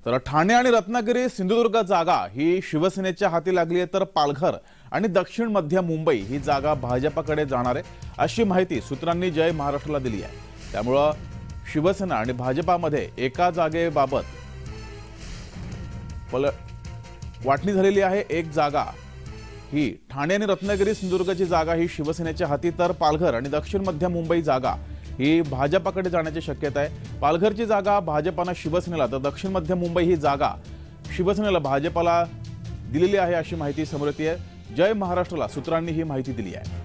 तर ठाणे आणि रत्नागिरी सिंधुदुर्ग जागा ही शिवसेनेच्या हाती लागली आहे, तर पालघर आणि दक्षिण मध्य मुंबई ही जागा भाजपाकडे जाणार आहे अशी माहिती सूत्रांनी जय महाराष्ट्रला दिली आहे। त्यामुळे शिवसेना आणि भाजपामध्ये एका जागेबाबत वाटणी झालेली आहे। एक जागा ही ठाणे आणि रत्नागिरी सिंधुदुर्गची जागा ही शिवसेनेच्या हाती, तर पालघर आणि दक्षिण मध्य मुंबई जागा ही भाजपाकडे जाण्याची शक्यता आहे। पालघरची जागा भाजपाने शिवसेनेला, तर दक्षिण मध्य मुंबई ही जागा शिवसेनेला भाजपाला दिलेली आहे अशी माहिती समोर येते आहे। जय महाराष्ट्रला सूत्रांनी ही माहिती दिली आहे।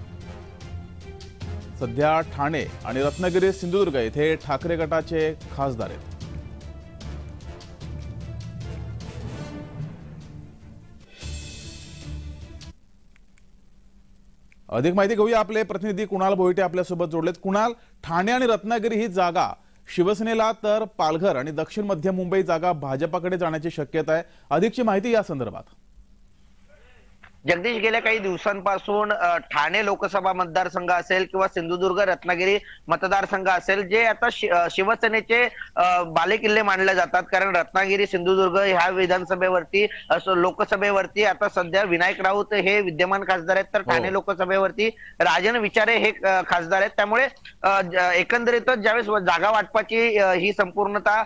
सध्या ठाणे आणि रत्नागिरी सिंधुदुर्ग येथे ठाकरे गटाचे खासदार आहेत। अधिक माहिती घेऊया, आपले प्रतिनिधी कुणाल भोईटे आपल्यासोबत जोडलेत। कुणाल, ठाणे आणि रत्नागिरी ही जागा शिवसेनेला, तर पालघर आणि दक्षिण मध्य मुंबई जागा भाजपाकडे जाण्याची शक्यता आहे। अधिकची माहिती या संदर्भात। जगदीश, गेल्या काही दिवसांपासून ठाणे लोकसभा मतदारसंघ असेल किंवा सिंधुदुर्ग रत्नागिरी मतदारसंघ असेल, जे आता शिवसेनेचे बालेकिल्ले मानले जातात। कारण रत्नागिरी सिंधुदुर्ग ह्या विधानसभेवरती लोकसभेवरती आता सध्या विनायक राऊत हे विद्यमान खासदार आहेत, तर ठाणे लोकसभेवरती राजन विचारे हे खासदार आहेत। त्यामुळे एकंदरीतच ज्यावेळेस जागा वाटपाची ही संपूर्णता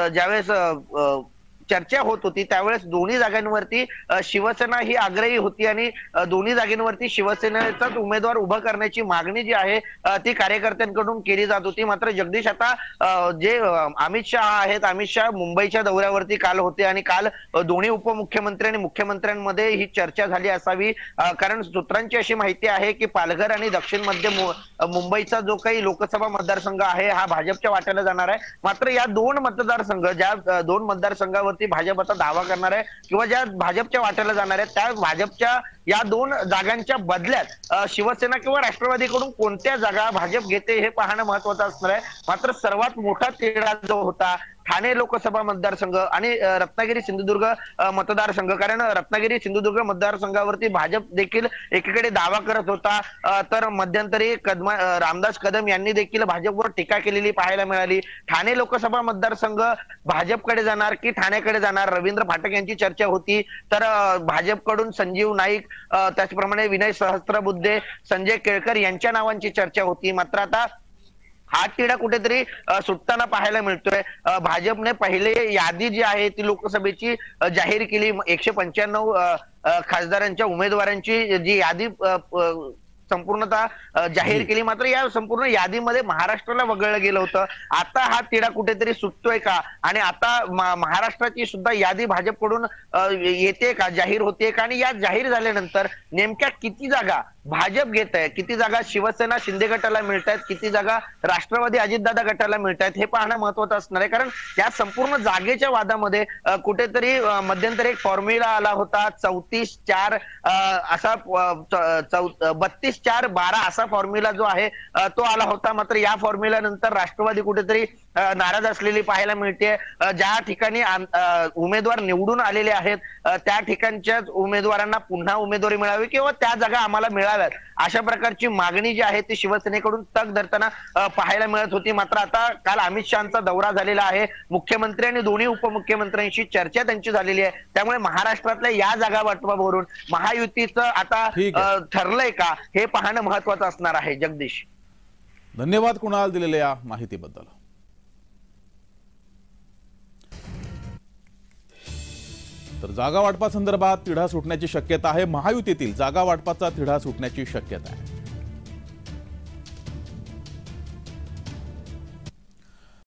ज्यावेळेस चर्चा होत होती, त्यावेळेस दोन्ही जागांवरती शिवसेना ही आग्रही होती आणि दोन्ही जागांवरती शिवसेनेचाच उमेदवार उभा करण्याची मागणी जी आहे ती कार्यकर्त्यांकडून केली जात होती। मात्र जगदीश, आता जे अमित शहा आहेत, अमित शहा मुंबईच्या दौऱ्यावरती काल होते आणि काल दोन्ही उपमुख्यमंत्री आणि मुख्यमंत्र्यांमध्ये ही चर्चा झाली असावी। कारण सूत्रांची अशी माहिती आहे की पालघर आणि दक्षिण मध्य मुंबईचा जो काही लोकसभा मतदारसंघ आहे हा भाजपच्या वाट्याला जाणार आहे। मात्र या दोन मतदारसंघ, ज्या दोन मतदारसंघावर भाजपचा दावा करणार आहे किंवा ज्या भाजपच्या वाट्याला जाणार आहे, त्या भाजपच्या या दोन जागांच्या बदल्यात शिवसेना किंवा राष्ट्रवादीकडून कोणत्या जागा भाजप घेते हे पाहणं महत्त्वाचं असणार आहे। मात्र सर्वात मोठा तिढा जो होता ठाणे लोकसभा मतदारसंघ आणि रत्नागिरी सिंधुदुर्ग मतदारसंघ, कारण रत्नागिरी सिंधुदुर्ग मतदारसंघावरती भाजप देखील एकीकडे दावा करत होता, तर मध्यंतरी रामदास कदम यांनी देखील भाजपवर टीका केलेली पाहायला मिळाली। ठाणे लोकसभा मतदारसंघ भाजपकडे जाणार की ठाण्याकडे जाणार, रवींद्र फाटक यांची चर्चा होती, तर भाजपकडून संजीव नाईक, त्याचप्रमाणे विनय सहस्त्रबुद्धे, संजय केळकर यांच्या नावांची चर्चा होती। मात्र आता हा तिढा कुठेतरी सुटताना पाहायला मिळतोय। भाजपने पहिले यादी जी आहे ती लोकसभेची जाहीर केली, 195 खासदारांच्या उमेदवारांची जी यादी संपूर्णतः जाहीर केली। मात्र या संपूर्ण यादीमध्ये महाराष्ट्राला वगळलं गेलं होतं। आता हा तिढा कुठेतरी सुटतोय का आणि आता महाराष्ट्राची सुद्धा यादी भाजपकडून येते का, जाहीर होते का, आणि या जाहीर झाल्यानंतर नेमक्या किती जागा भाजप घेत आहे, किती जागा शिवसेना शिंदे गटाला मिळत आहेत, किती जागा राष्ट्रवादी अजितदादा गटाला मिळत आहेत हे पाहणं महत्त्वाचं असणार आहे। कारण या संपूर्ण जागेच्या वादामध्ये कुठेतरी मध्यंतरी एक फॉर्म्युला आला होता, 34-4 असा 32-4-12 असा फॉर्म्युला जो आहे तो आला होता। मात्र या फॉर्म्युला नंतर राष्ट्रवादी कुठेतरी नाराज असलेली पाहायला मिळते। ज्या ठिकाणी उमेदवार निवडून आलेले आहेत त्या ठिकाणच्या उमेदवारांना पुन्हा उमेदवारी मिळावी किंवा त्या जागा आम्हाला मिळाव्यात, अशा प्रकारची मागणी जी आहे ती शिवसेनेकडून तग धरताना पाहायला मिळत होती। मात्र आता काल अमित शहांचा दौरा झालेला आहे, मुख्यमंत्री आणि दोन्ही उपमुख्यमंत्र्यांशी चर्चा त्यांची झालेली आहे। त्यामुळे महाराष्ट्रातल्या या जागा वाटपावरून महायुतीचं आता ठरलंय का हे पाहणं महत्त्वाचं असणार आहे। जगदीश, धन्यवाद कुणाल दिलेल्या माहितीबद्दल। तर जागा वाटपा संदर्भात तिढा सुटण्याची शक्यता आहे, महायुतीतील जागा वाटपाचा तिढा सुटण्याची शक्यता आहे।